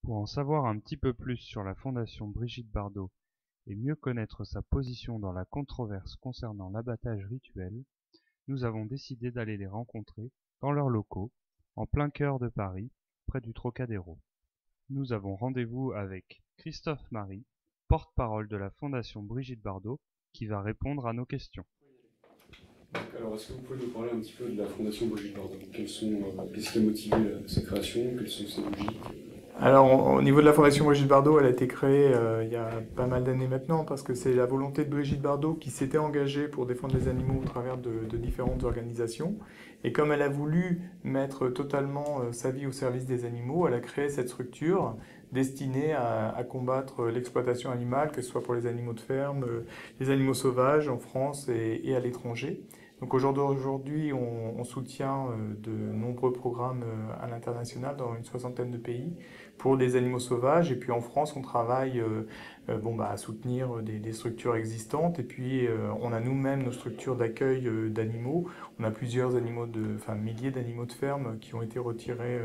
Pour en savoir un petit peu plus sur la Fondation Brigitte Bardot et mieux connaître sa position dans la controverse concernant l'abattage rituel, nous avons décidé d'aller les rencontrer dans leurs locaux, en plein cœur de Paris, près du Trocadéro. Nous avons rendez-vous avec Christophe Marie, porte-parole de la Fondation Brigitte Bardot, qui va répondre à nos questions. Alors, est-ce que vous pouvez nous parler un petit peu de la Fondation Brigitte Bardot? Qu'est-ce qui a motivé sa création? Quelles sont ses logiques? Alors, au niveau de la Fondation Brigitte Bardot, elle a été créée il y a pas mal d'années maintenant, parce que c'est la volonté de Brigitte Bardot qui s'était engagée pour défendre les animaux au travers de différentes organisations. Et comme elle a voulu mettre totalement sa vie au service des animaux, elle a créé cette structure destinée à combattre l'exploitation animale, que ce soit pour les animaux de ferme, les animaux sauvages en France et à l'étranger. Donc aujourd'hui, on soutient de nombreux programmes à l'international dans une soixantaine de pays pour des animaux sauvages. Et puis en France, on travaille à soutenir des structures existantes. Et puis on a nous-mêmes nos structures d'accueil d'animaux. On a plusieurs milliers d'animaux de ferme qui ont été retirés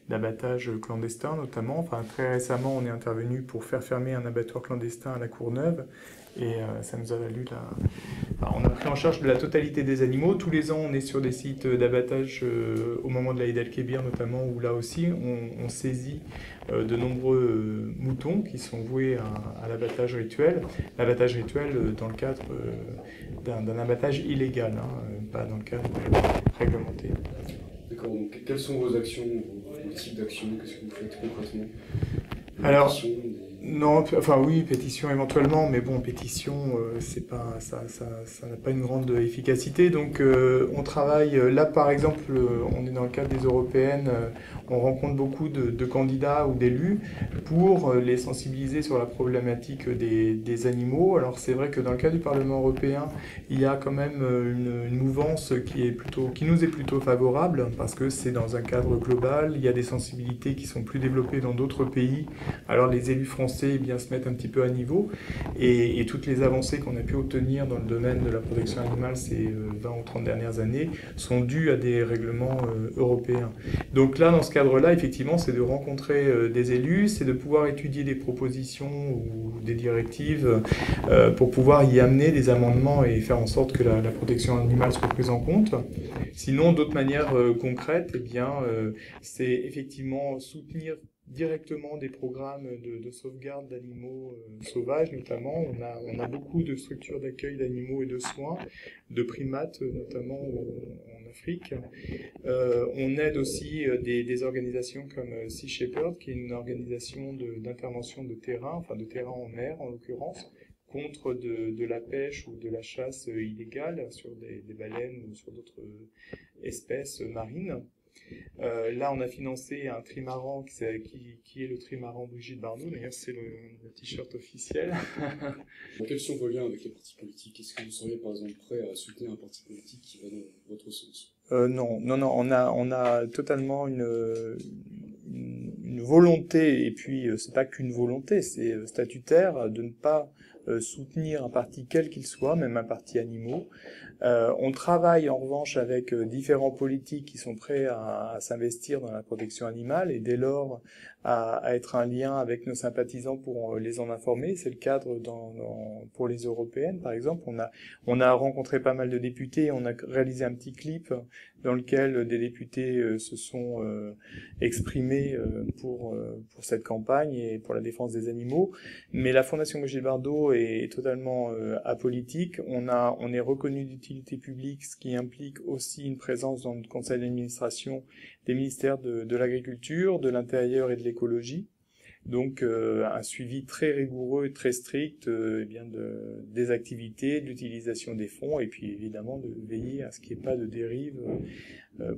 d'abattage clandestin notamment. Enfin, très récemment, on est intervenu pour faire fermer un abattoir clandestin à La Courneuve. Et ça nous a valu on a pris en charge de la totalité des animaux. Tous les ans, on est sur des sites d'abattage au moment de l'Aïd el-Kébir notamment, où là aussi, on saisit de nombreux moutons qui sont voués à l'abattage rituel. L'abattage rituel dans le cadre d'un abattage illégal, pas dans le cadre réglementé. D'accord, donc quelles sont vos actions, vos types d'actions? Qu'est-ce que vous faites concrètement? Alors, non, enfin oui, pétition éventuellement, mais bon, pétition, c'est pas, ça n'a pas une grande efficacité. Donc, on travaille là, par exemple, on est dans le cadre des européennes, on rencontre beaucoup de candidats ou d'élus pour les sensibiliser sur la problématique des animaux. Alors, c'est vrai que dans le cadre du Parlement européen, il y a quand même une mouvance qui nous est plutôt favorable parce que c'est dans un cadre global. Il y a des sensibilités qui sont plus développées dans d'autres pays. Alors, les élus français se mettent un petit peu à niveau et toutes les avancées qu'on a pu obtenir dans le domaine de la protection animale ces 20 ou 30 dernières années sont dues à des règlements européens. Donc là, dans ce cadre-là, effectivement, c'est de rencontrer des élus, c'est de pouvoir étudier des propositions ou des directives pour pouvoir y amener des amendements et faire en sorte que la protection animale soit prise en compte. Sinon, d'autres manières concrètes, c'est effectivement soutenir directement des programmes de sauvegarde d'animaux sauvages notamment. On a beaucoup de structures d'accueil d'animaux et de soins, de primates notamment en Afrique. On aide aussi des organisations comme Sea Shepherd, qui est une organisation d'intervention de terrain, enfin de terrain en mer en l'occurrence, contre de la pêche ou de la chasse illégale sur des baleines ou sur d'autres espèces marines. Là, on a financé un trimaran qui est le trimaran Brigitte Bardot. D'ailleurs, c'est le t-shirt officiel. Quels sont vos liens avec les partis politiques? Est-ce que vous seriez par exemple prêt à soutenir un parti politique qui va dans votre sens? Non. On a totalement une volonté, et puis c'est pas qu'une volonté, c'est statutaire, de ne pas soutenir un parti quel qu'il soit, même un parti animaux. On travaille en revanche avec différents politiques qui sont prêts à s'investir dans la protection animale et dès lors à être un lien avec nos sympathisants pour les en informer. C'est le cadre pour les européennes, par exemple. On a rencontré pas mal de députés, on a réalisé un petit clip dans lequel des députés se sont exprimés pour cette campagne et pour la défense des animaux. Mais la Fondation Brigitte Bardot est totalement apolitique. On est reconnu d'utilité publique, ce qui implique aussi une présence dans le conseil d'administration des ministères de l'Agriculture, de l'Intérieur et de l'Écologie. Donc un suivi très rigoureux et très strict des activités, de l'utilisation des fonds et puis évidemment de veiller à ce qu'il n'y ait pas de dérive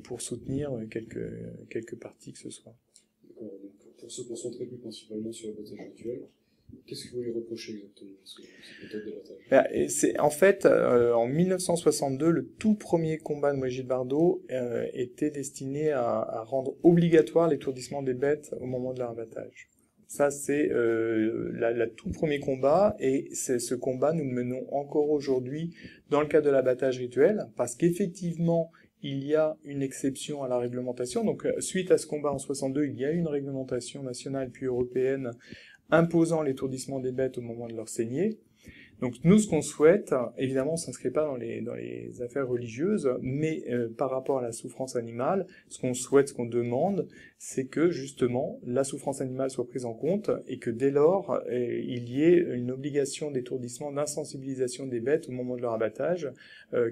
pour soutenir quelques partis que ce soit. D'accord, donc pour se concentrer plus principalement sur l'abattage rituel, qu'est-ce que vous lui reprochez exactement cette méthode d'abattage? En fait, en 1962, le tout premier combat de Brigitte Bardot était destiné à rendre obligatoire l'étourdissement des bêtes au moment de leur abattage. Ça, c'est le tout premier combat, et ce combat, nous le menons encore aujourd'hui dans le cadre de l'abattage rituel, parce qu'effectivement, il y a une exception à la réglementation. Donc, suite à ce combat en 62, il y a une réglementation nationale puis européenne imposant l'étourdissement des bêtes au moment de leur saignée. Donc nous, ce qu'on souhaite, évidemment, on ne s'inscrit pas dans les affaires religieuses, mais par rapport à la souffrance animale, ce qu'on souhaite, ce qu'on demande, c'est que justement la souffrance animale soit prise en compte et que dès lors, il y ait une obligation d'étourdissement, d'insensibilisation des bêtes au moment de leur abattage,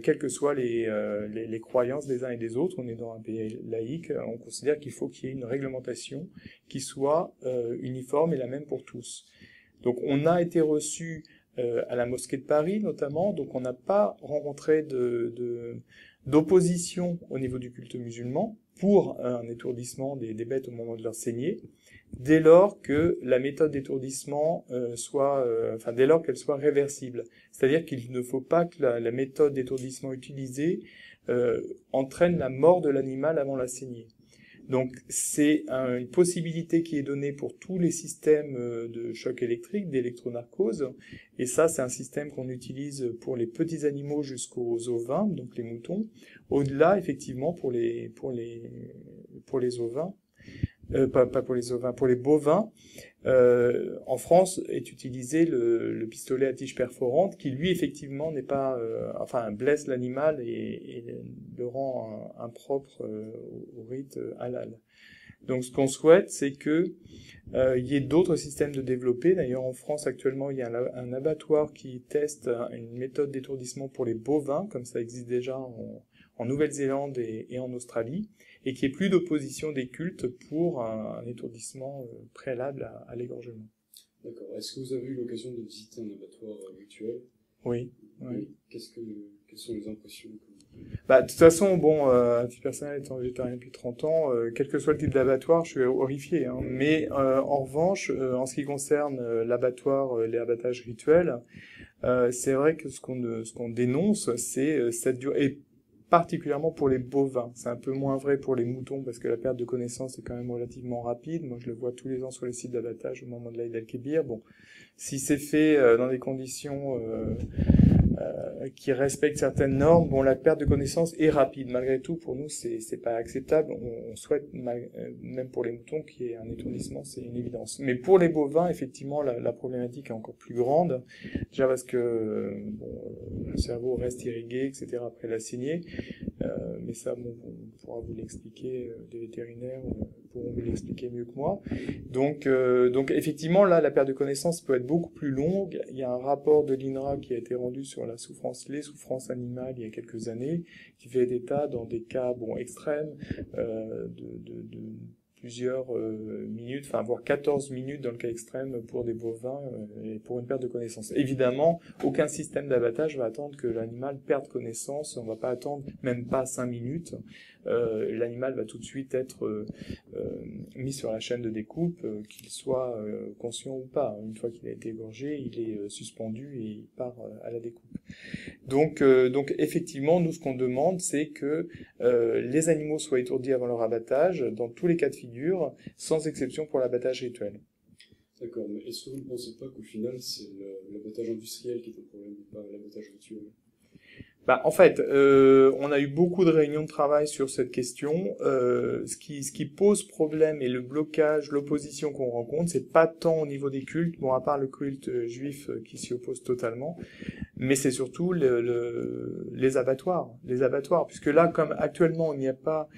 quelles que soient les croyances des uns et des autres. On est dans un pays laïque, on considère qu'il faut qu'il y ait une réglementation qui soit uniforme et la même pour tous. Donc on a été reçu à la mosquée de Paris notamment, donc on n'a pas rencontré d'opposition au niveau du culte musulman pour un étourdissement des bêtes au moment de leur saignée, dès lors que la méthode d'étourdissement dès lors qu'elle soit réversible. C'est-à-dire qu'il ne faut pas que la méthode d'étourdissement utilisée entraîne la mort de l'animal avant la saignée. Donc c'est une possibilité qui est donnée pour tous les systèmes de choc électrique, d'électronarcose, et ça c'est un système qu'on utilise pour les petits animaux jusqu'aux ovins, donc les moutons. Au-delà, effectivement, pour les ovins, pas pour les ovins, pour les bovins, en France est utilisé le pistolet à tige perforante qui lui effectivement n'est pas, blesse l'animal et le rend impropre au rite halal. Donc ce qu'on souhaite, c'est que il y ait d'autres systèmes de développer. D'ailleurs en France actuellement il y a un abattoir qui teste une méthode d'étourdissement pour les bovins, comme ça existe déjà en Nouvelle-Zélande et en Australie, et qu'il n'y ait plus d'opposition des cultes pour un étourdissement préalable à l'égorgement. D'accord. Est-ce que vous avez eu l'occasion de visiter un abattoir virtuel ? Oui. Quelles sont les impressions que de toute façon, à titre personnel, étant végétarien depuis 30 ans, quel que soit le type d'abattoir, je suis horrifié. Hein. Mais en revanche, en ce qui concerne l'abattoir, les abattages rituels, c'est vrai que ce qu'on dénonce, c'est cette durée, et particulièrement pour les bovins. C'est un peu moins vrai pour les moutons parce que la perte de connaissance est quand même relativement rapide. Moi, je le vois tous les ans sur les sites d'abattage au moment de l'Aïd el-Kébir. Bon, si c'est fait dans des conditions qui respectent certaines normes, la perte de connaissance est rapide. Malgré tout, pour nous, c'est pas acceptable. On souhaite, même pour les moutons, qu'il y ait un étourdissement, c'est une évidence. Mais pour les bovins, effectivement, la problématique est encore plus grande. Déjà parce que le cerveau reste irrigué, etc. après la saignée. Mais ça, on pourra vous l'expliquer, les vétérinaires pourront vous l'expliquer mieux que moi. Donc effectivement, là, la perte de connaissance peut être beaucoup plus longue. Il y a un rapport de l'INRA qui a été rendu sur les souffrances animales il y a quelques années, qui fait état dans des cas extrêmes de plusieurs minutes, voire 14 minutes dans le cas extrême pour des bovins et pour une perte de connaissance. Évidemment, aucun système d'abattage va attendre que l'animal perde connaissance, on ne va pas attendre même pas 5 minutes. L'animal va tout de suite être mis sur la chaîne de découpe, qu'il soit conscient ou pas. Une fois qu'il a été égorgé, il est suspendu et il part à la découpe. Donc effectivement, nous ce qu'on demande, c'est que les animaux soient étourdis avant leur abattage, dans tous les cas de figure, sans exception pour l'abattage rituel. D'accord, mais est-ce que vous ne pensez pas qu'au final, c'est l'abattage industriel qui est un problème, et pas l'abattage rituel ? En fait, on a eu beaucoup de réunions de travail sur cette question. Ce qui pose problème et le blocage, l'opposition qu'on rencontre, c'est pas tant au niveau des cultes, à part le culte juif qui s'y oppose totalement, mais c'est surtout les abattoirs, puisque là, comme actuellement, il n'y a pas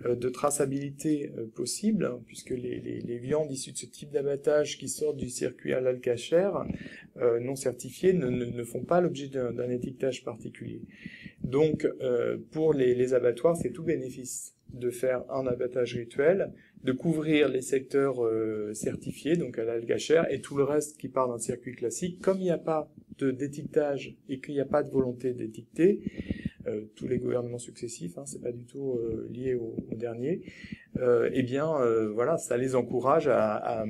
de traçabilité possible, puisque les viandes issues de ce type d'abattage qui sortent du circuit halal kasher, non certifié, ne font pas l'objet d'un étiquetage particulier. Donc, pour les abattoirs, c'est tout bénéfice de faire un abattage rituel, de couvrir les secteurs certifiés, donc halal kasher, et tout le reste qui part d'un circuit classique. Comme il n'y a pas d'étiquetage et qu'il n'y a pas de volonté d'étiqueter, tous les gouvernements successifs, c'est pas du tout lié au dernier, ça les encourage à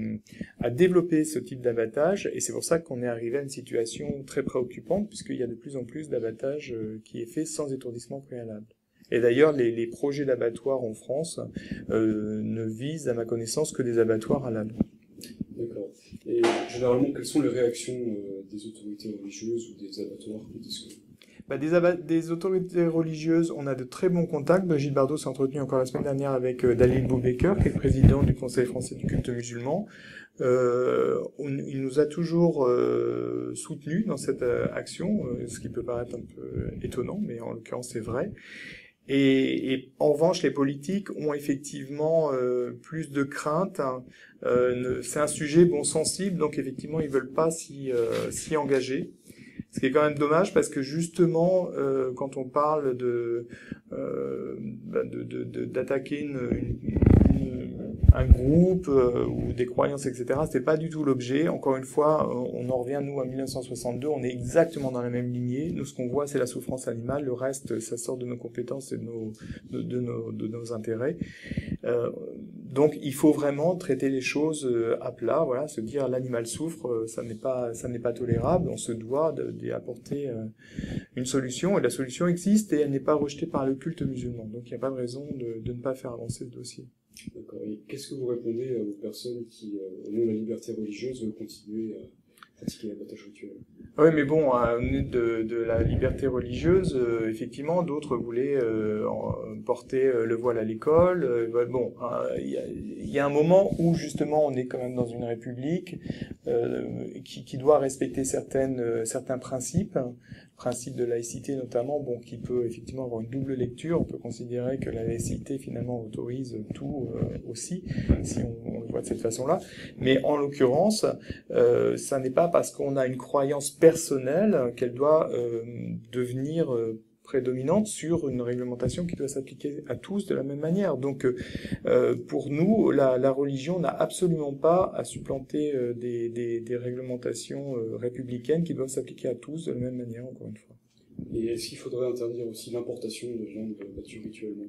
développer ce type d'abattage, et c'est pour ça qu'on est arrivé à une situation très préoccupante, puisqu'il y a de plus en plus d'abattage qui est fait sans étourdissement préalable. Et d'ailleurs, les projets d'abattoirs en France ne visent, à ma connaissance, que des abattoirs halal. D'accord. Et généralement, quelles sont les réactions des autorités religieuses ou des abattoirs ? Des autorités religieuses, on a de très bons contacts. Brigitte Bardot s'est entretenue encore la semaine dernière avec Dalil Boubaker, qui est le président du Conseil français du culte musulman. Il nous a toujours soutenus dans cette action, ce qui peut paraître un peu étonnant, mais en l'occurrence c'est vrai. Et en revanche, les politiques ont effectivement plus de crainte. C'est un sujet sensible, donc effectivement ils veulent pas s'y engager. Ce qui est quand même dommage parce que justement, quand on parle d'attaquer un groupe ou des croyances, etc., c'est pas du tout l'objet. Encore une fois, on en revient, nous, à 1962, on est exactement dans la même lignée. Nous, ce qu'on voit, c'est la souffrance animale. Le reste, ça sort de nos compétences et de nos intérêts. Donc, il faut vraiment traiter les choses à plat, voilà, se dire l'animal souffre, ça n'est pas tolérable. On se doit d'y apporter une solution, et la solution existe et elle n'est pas rejetée par le culte musulman. Donc, il n'y a pas de raison de ne pas faire avancer ce dossier. D'accord. Et qu'est-ce que vous répondez aux personnes qui, au nom de la liberté religieuse, veulent continuer à pratiquer l'abattage rituel? Oui, mais bon, de la liberté religieuse, effectivement, d'autres voulaient porter le voile à l'école. Il y a un moment où justement on est quand même dans une république qui doit respecter certains principes de laïcité notamment, qui peut effectivement avoir une double lecture. On peut considérer que la laïcité finalement autorise tout aussi, si on le voit de cette façon-là. Mais en l'occurrence, ça n'est pas parce qu'on a une croyance personnelle qu'elle doit devenir prédominante sur une réglementation qui doit s'appliquer à tous de la même manière. Donc, pour nous, la religion n'a absolument pas à supplanter des réglementations républicaines qui doivent s'appliquer à tous de la même manière, encore une fois. Et est-ce qu'il faudrait interdire aussi l'importation de viande battue rituellement?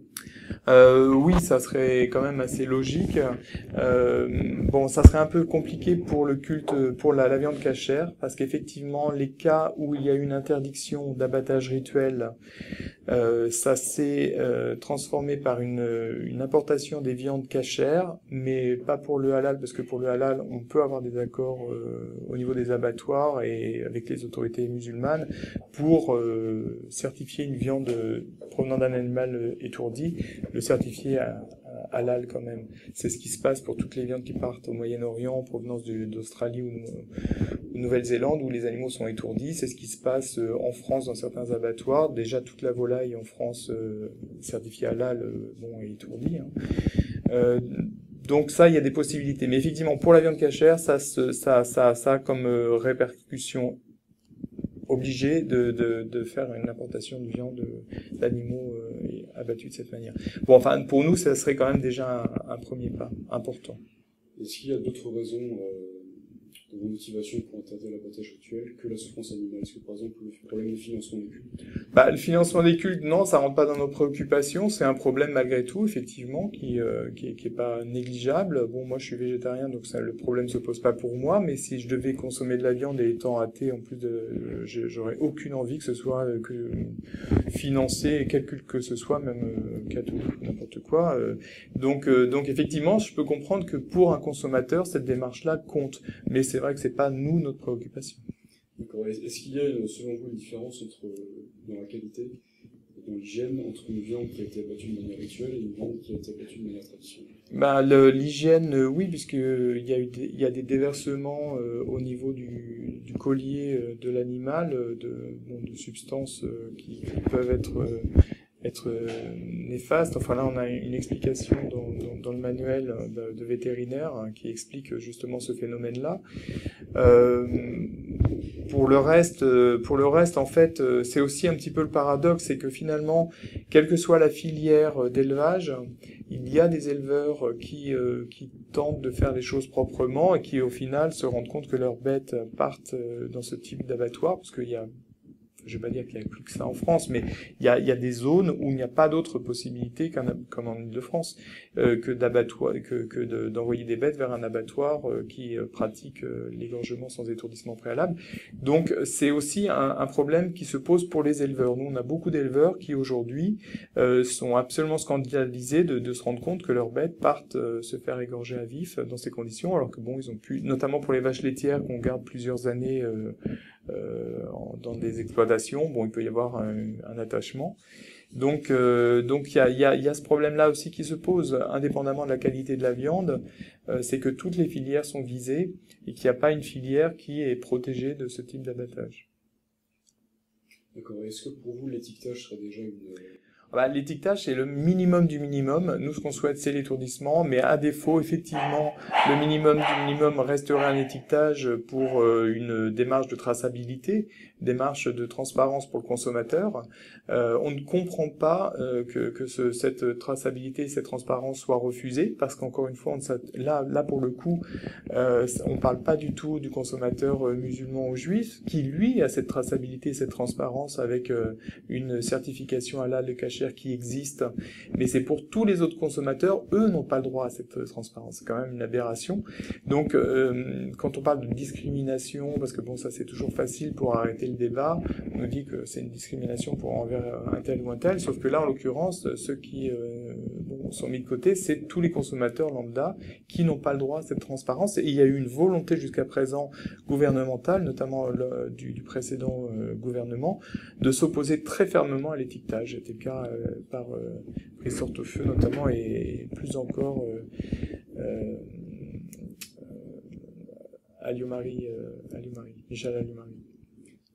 Oui, ça serait quand même assez logique. Ça serait un peu compliqué pour le culte, pour la viande cachère, parce qu'effectivement, les cas où il y a une interdiction d'abattage rituel, ça s'est transformé par une importation des viandes cachères, mais pas pour le halal, parce que pour le halal, on peut avoir des accords au niveau des abattoirs et avec les autorités musulmanes pour certifier une viande provenant d'un animal étourdi, le certifier à halal quand même. C'est ce qui se passe pour toutes les viandes qui partent au Moyen-Orient en provenance d'Australie ou Nouvelle-Zélande où les animaux sont étourdis. C'est ce qui se passe en France dans certains abattoirs. Déjà toute la volaille en France certifiée halal est étourdie. Donc ça, il y a des possibilités. Mais effectivement, pour la viande cachère, ça a comme répercussion obligé de faire une importation de viande d'animaux abattus de cette manière. Pour nous, ça serait quand même déjà un premier pas important. Est-ce qu'il y a d'autres raisons de motivation pour interdire l'abattage rituel que la souffrance animale? Est-ce que, par exemple, le problème de financement des cultes? Le financement des cultes, non, ça rentre pas dans nos préoccupations. C'est un problème malgré tout, effectivement, qui est pas négligeable. Moi, je suis végétarien, donc le problème se pose pas pour moi. Mais si je devais consommer de la viande et étant athée, en plus j'aurais aucune envie que ce soit financé quel culte que ce soit, même catholique ou n'importe quoi. Donc effectivement, je peux comprendre que pour un consommateur, cette démarche-là compte. Mais c'est vrai que c'est pas notre préoccupation. D'accord. Est-ce qu'il y a, selon vous, une différence dans la qualité et dans l'hygiène entre une viande qui a été abattue de manière rituelle et une viande qui a été abattue de manière traditionnelle? L'hygiène, oui, puisqu'il y a des déversements au niveau du collier de l'animal, de substances qui peuvent être néfastes. Enfin là, on a une explication dans le manuel de vétérinaire qui explique justement ce phénomène-là. Pour le reste, en fait, c'est aussi un petit peu le paradoxe, c'est que finalement, quelle que soit la filière d'élevage, il y a des éleveurs qui tentent de faire les choses proprement et qui, au final, se rendent compte que leurs bêtes partent dans ce type d'abattoir, parce qu'il y a, je vais pas dire qu'il n'y a plus que ça en France, mais il y a des zones où il n'y a pas d'autre possibilité comme en Île-de-France que d'envoyer des bêtes vers un abattoir qui pratique l'égorgement sans étourdissement préalable. Donc c'est aussi un problème qui se pose pour les éleveurs. Nous, on a beaucoup d'éleveurs qui aujourd'hui sont absolument scandalisés de se rendre compte que leurs bêtes partent se faire égorger à vif dans ces conditions, alors que ils ont pu, notamment pour les vaches laitières qu'on garde plusieurs années dans des exploitations passion, bon, il peut y avoir un attachement. Donc il y a ce problème-là aussi qui se pose, indépendamment de la qualité de la viande, c'est que toutes les filières sont visées et qu'il n'y a pas une filière qui est protégée de ce type d'abattage. D'accord. Est-ce que pour vous, l'étiquetage serait déjà une... L'étiquetage, c'est le minimum du minimum. Nous, ce qu'on souhaite, c'est l'étourdissement, mais à défaut, effectivement, le minimum du minimum resterait un étiquetage pour une démarche de traçabilité, démarche de transparence pour le consommateur. On ne comprend pas que cette traçabilité, cette transparence soient refusées, parce qu'encore une fois, là pour le coup, on parle pas du tout du consommateur musulman ou juif, qui lui a cette traçabilité, cette transparence avec une certification halal de cachère qui existe, mais c'est pour tous les autres consommateurs, eux n'ont pas le droit à cette transparence. C'est quand même une aberration. Donc, quand on parle de discrimination, parce que bon, ça c'est toujours facile pour arrêter le débat, on nous dit que c'est une discrimination pour envers un tel ou un tel, sauf que là, en l'occurrence, ceux qui sont mis de côté, c'est tous les consommateurs lambda qui n'ont pas le droit à cette transparence. Et il y a eu une volonté jusqu'à présent gouvernementale, notamment du précédent gouvernement, de s'opposer très fermement à l'étiquetage. C'était le cas par Brice Hortefeux notamment, et plus encore Michel Alliot-Marie.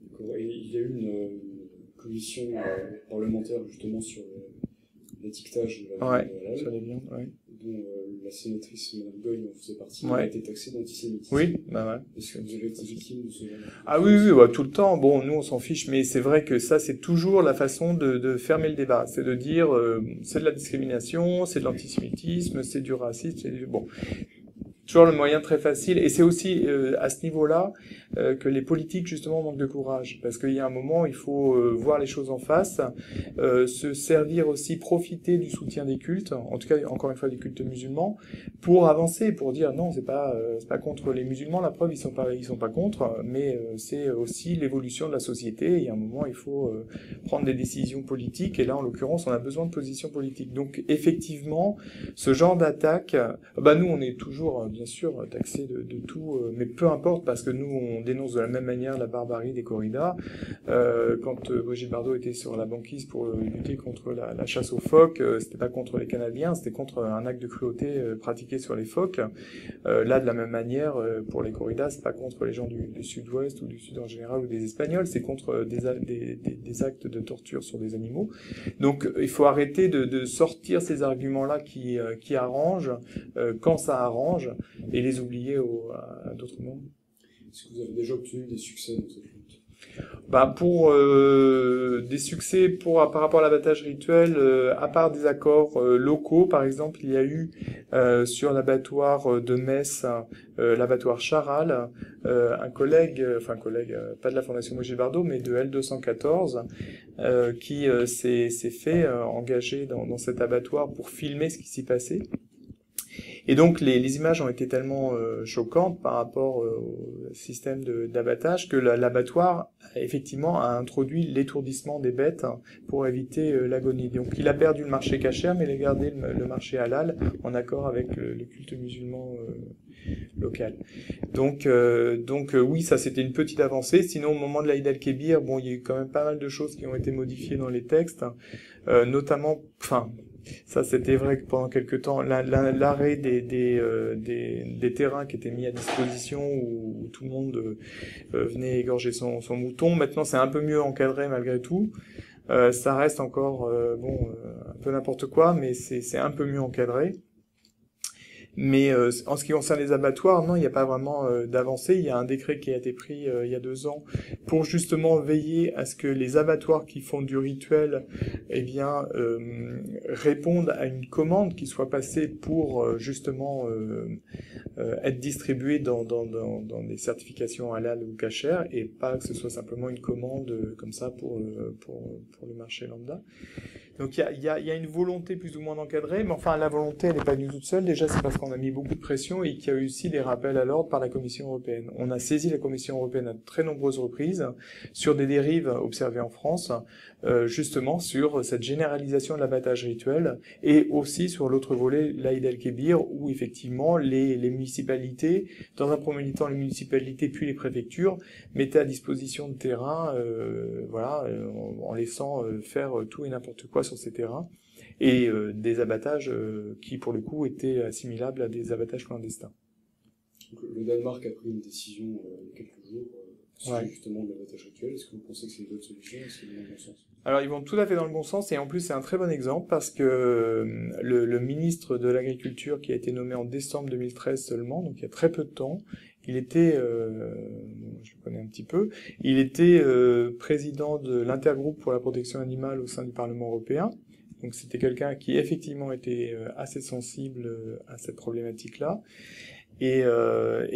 D'accord. Et il y a eu une commission parlementaire justement sur l'étiquetage de la viande sur les viandes, dont la sénatrice Madame Goy en faisait partie, a été taxée d'antisémitisme. Oui, Est-ce que vous avez été victime de ce genre de choses? Ah oui, tout le temps. Bon, nous on s'en fiche, mais c'est vrai que ça c'est toujours la façon de fermer le débat, c'est de dire c'est de la discrimination, c'est de l'antisémitisme, c'est du racisme, bon. Toujours le moyen très facile, et c'est aussi à ce niveau-là que les politiques justement manquent de courage, parce qu'il y a un moment il faut voir les choses en face, se servir aussi, profiter du soutien des cultes, en tout cas encore une fois des cultes musulmans, pour avancer, pour dire non, c'est pas contre les musulmans, la preuve ils sont pas contre, mais c'est aussi l'évolution de la société, et il y a un moment il faut prendre des décisions politiques, et là en l'occurrence on a besoin de positions politiques. Donc effectivement ce genre d'attaque, nous on est toujours bien sûr taxé de tout, mais peu importe, parce que nous on dénonce de la même manière la barbarie des corridas. Quand Brigitte Bardot était sur la banquise pour lutter contre la chasse aux phoques, c'était pas contre les Canadiens, c'était contre un acte de cruauté pratiqué sur les phoques. Là de la même manière, pour les corridas, c'est pas contre les gens du sud-ouest ou du sud en général ou des Espagnols, c'est contre des actes de torture sur des animaux. Donc il faut arrêter de sortir ces arguments-là qui arrangent quand ça arrange, et les oublier à d'autres moments. Est-ce que vous avez déjà obtenu des succès dans cette lutte? Pour des succès par rapport à l'abattage rituel, à part des accords locaux, par exemple, il y a eu sur l'abattoir de Metz, l'abattoir Charal, un collègue, pas de la Fondation Brigitte Bardot, mais de L214, qui s'est fait engager dans cet abattoir pour filmer ce qui s'y passait. Et donc les images ont été tellement choquantes par rapport au système d'abattage que l'abattoir effectivement a introduit l'étourdissement des bêtes pour éviter l'agonie. Donc il a perdu le marché cachère, mais il a gardé le marché halal en accord avec le culte musulman local. Donc oui, ça c'était une petite avancée. Sinon au moment de l'Aïd el-Kébir, il y a eu quand même pas mal de choses qui ont été modifiées dans les textes, notamment, ça c'était vrai que pendant quelque temps, l'arrêt des terrains qui étaient mis à disposition où tout le monde venait égorger son mouton. Maintenant c'est un peu mieux encadré malgré tout. Ça reste encore un peu n'importe quoi, mais c'est un peu mieux encadré. Mais en ce qui concerne les abattoirs, non, il n'y a pas vraiment d'avancée. Il y a un décret qui a été pris il y a 2 ans pour justement veiller à ce que les abattoirs qui font du rituel, répondent à une commande qui soit passée pour justement être distribuée dans des certifications halal ou cachère, et pas que ce soit simplement une commande comme ça pour le marché lambda. Donc il y a une volonté plus ou moins d'encadrer, mais enfin la volonté elle n'est pas venue toute seule. Déjà c'est parce qu'on a mis beaucoup de pression et qu'il y a eu aussi des rappels à l'ordre par la Commission européenne. On a saisi la Commission européenne à de très nombreuses reprises sur des dérives observées en France, justement sur cette généralisation de l'abattage rituel et aussi sur l'autre volet, l'Aïd el-Kébir, où effectivement les municipalités, dans un premier temps les municipalités puis les préfectures, mettaient à disposition de terrain, en laissant faire tout et n'importe quoi sur ces terrains, et des abattages qui pour le coup étaient assimilables à des abattages clandestins. Donc, le Danemark a pris une décision il y a quelques jours sur justement l'abattage rituel. Est-ce que vous pensez que c'est une bonne solution? Est-ce qu'ils vont dans le bon sens? Alors ils vont tout à fait dans le bon sens, et en plus c'est un très bon exemple parce que le ministre de l'Agriculture qui a été nommé en décembre 2013 seulement, donc il y a très peu de temps, il était, je le connais un petit peu, il était président de l'intergroupe pour la protection animale au sein du Parlement européen. Donc c'était quelqu'un qui effectivement était assez sensible à cette problématique-là. Et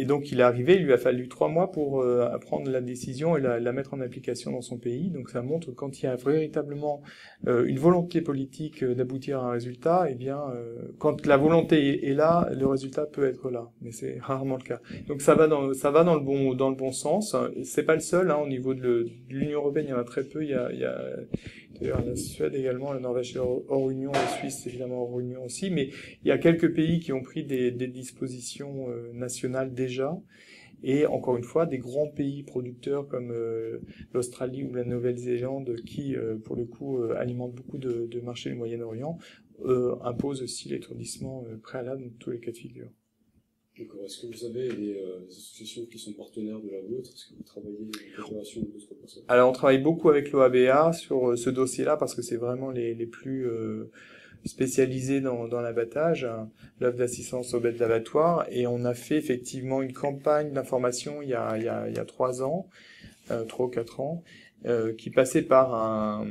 donc il est arrivé, il lui a fallu 3 mois pour prendre la décision et la mettre en application dans son pays. Donc ça montre que quand il y a véritablement une volonté politique d'aboutir à un résultat, eh bien quand la volonté est là, le résultat peut être là, mais c'est rarement le cas. Donc ça va dans le bon sens. C'est pas le seul, hein, au niveau de l'Union européenne, il y en a très peu. Il y a d'ailleurs la Suède également, la Norvège hors Union, la Suisse évidemment hors Union aussi, mais il y a quelques pays qui ont pris des dispositions nationales déjà, et encore une fois des grands pays producteurs comme l'Australie ou la Nouvelle-Zélande qui pour le coup alimentent beaucoup de marchés du Moyen-Orient, imposent aussi l'étourdissement préalable dans tous les cas de figure. D'accord. Est-ce que vous avez des associations qui sont partenaires de la vôtre? Est-ce que vous travaillez en coopération avec d'autres personnes? Alors on travaille beaucoup avec l'OABA sur ce dossier-là parce que c'est vraiment les plus spécialisés dans l'abattage, l'œuvre d'assistance aux bêtes d'abattoir, et on a fait effectivement une campagne d'information il y a 3 ans, 3 ou 4 ans, qui passait par un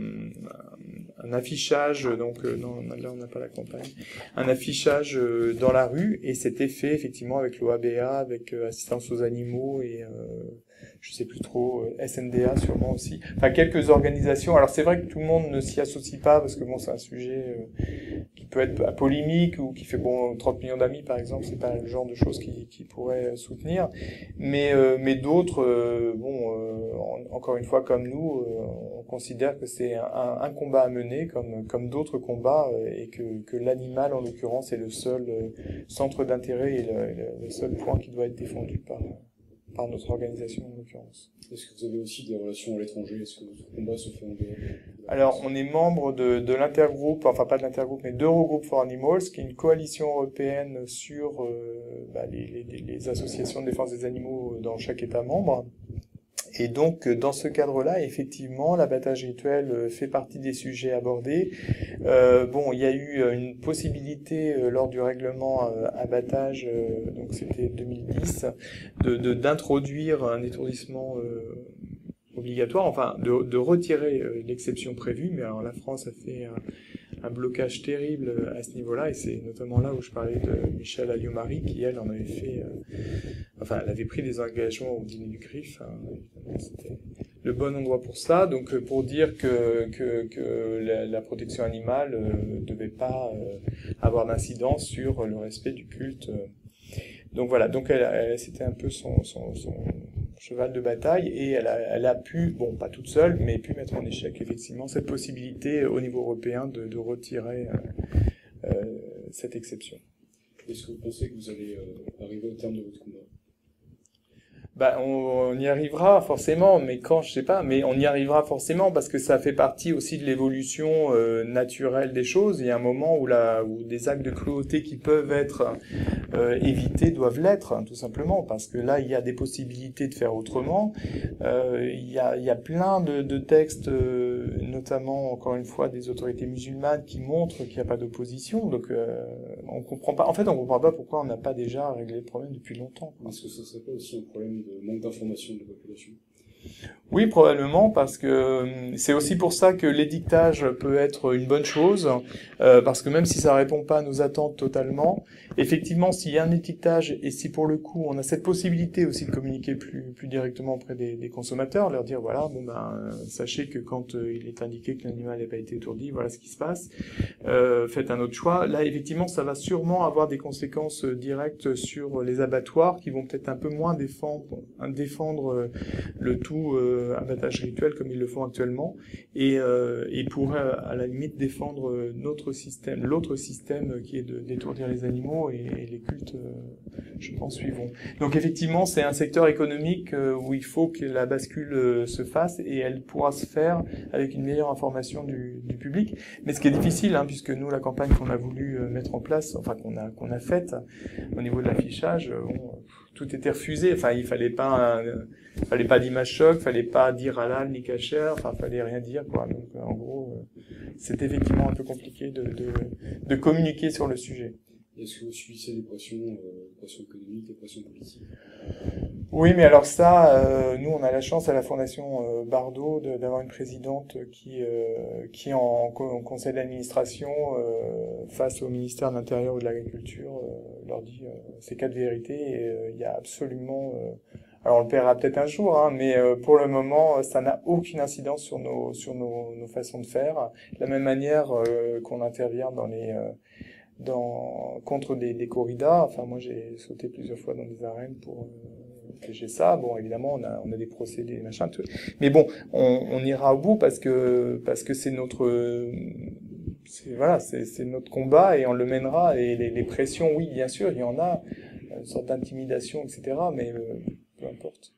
affichage, donc non, là on n'a pas la campagne, un affichage dans la rue, et c'était fait effectivement avec l'OABA, avec assistance aux animaux et je sais plus trop, SNDA sûrement aussi, enfin quelques organisations. Alors c'est vrai que tout le monde ne s'y associe pas parce que bon c'est un sujet qui peut être polémique ou qui fait 30 millions d'amis par exemple, c'est pas le genre de choses qui pourrait soutenir, mais d'autres encore une fois comme nous on considère que c'est un combat à mener comme d'autres combats, et que l'animal en l'occurrence est le seul centre d'intérêt et le seul point qui doit être défendu par notre organisation en l'occurrence. Est-ce que vous avez aussi des relations à l'étranger? Est-ce que votre combat se fait en dehors? Alors, on est membre de l'intergroupe, enfin pas de l'intergroupe, mais d'Eurogroup for Animals, qui est une coalition européenne sur les associations de défense des animaux dans chaque État membre. Et donc, dans ce cadre-là, effectivement, l'abattage rituel fait partie des sujets abordés. Il y a eu une possibilité lors du règlement abattage, donc c'était 2010, d'introduire un étourdissement obligatoire, enfin de retirer l'exception prévue. Mais alors la France a fait un blocage terrible à ce niveau-là, et c'est notamment là où je parlais de Michèle Alliot-Marie, qui elle en avait fait, elle avait pris des engagements au dîner du CRIF, hein, c'était le bon endroit pour ça, donc pour dire que la protection animale ne devait pas avoir d'incidence sur le respect du culte. Donc voilà, donc c'était un peu son cheval de bataille, et elle a pu, pas toute seule, mais pu mettre en échec effectivement cette possibilité au niveau européen de retirer cette exception. Est-ce que vous pensez que vous allez arriver au terme de votre combat? On y arrivera forcément, mais quand, je sais pas, mais on y arrivera forcément parce que ça fait partie aussi de l'évolution naturelle des choses. Il y a un moment où des actes de cruauté qui peuvent être évités doivent l'être, hein, tout simplement, parce que là il y a des possibilités de faire autrement. Il y a plein de textes, notamment encore une fois des autorités musulmanes, qui montrent qu'il n'y a pas d'opposition. Donc on comprend pas pourquoi on n'a pas déjà réglé le problème depuis longtemps. Est-ce que ce serait pas aussi un problème de manque d'information de la population? Oui, probablement, parce que c'est aussi pour ça que l'étiquetage peut être une bonne chose, parce que même si ça répond pas à nos attentes totalement, effectivement, s'il y a un étiquetage et si pour le coup on a cette possibilité aussi de communiquer plus directement auprès des consommateurs, leur dire voilà, bon ben sachez que quand il est indiqué que l'animal n'a pas été étourdi, voilà ce qui se passe, faites un autre choix. Là, effectivement, ça va sûrement avoir des conséquences directes sur les abattoirs qui vont peut-être un peu moins défendre le tout abattage rituel comme ils le font actuellement et pourraient à la limite défendre l'autre système qui est d'étourdir les animaux et les cultes, je pense, suivront. Donc effectivement, c'est un secteur économique où il faut que la bascule se fasse et elle pourra se faire avec une meilleure information du public. Mais ce qui est difficile, hein, puisque nous, la campagne qu'on a voulu mettre en place, enfin qu'on a faite au niveau de l'affichage, tout était refusé. Enfin, il fallait pas d'image choc, fallait pas dire halal ni kasher, enfin, fallait rien dire, quoi. Donc, en gros, c'est effectivement un peu compliqué de communiquer sur le sujet. Est-ce que vous subissez des pressions économiques, des pressions politiques? Oui, mais alors ça, nous, on a la chance à la Fondation Bardot d'avoir une présidente qui en conseil d'administration, face au ministère de l'Intérieur ou de l'Agriculture, leur dit ces quatre vérités et il y a absolument... alors on le paiera peut-être un jour, hein, mais pour le moment, ça n'a aucune incidence sur nos façons de faire. De la même manière qu'on intervient contre des corridas. Enfin, moi, j'ai sauté plusieurs fois dans des arènes pour j'ai ça. Bon, évidemment, on a des procédés, machin, tout. Mais bon, on ira au bout parce que c'est c'est notre combat et on le mènera. Et les pressions, oui, bien sûr, il y en a, une sorte d'intimidation, etc. Mais peu importe.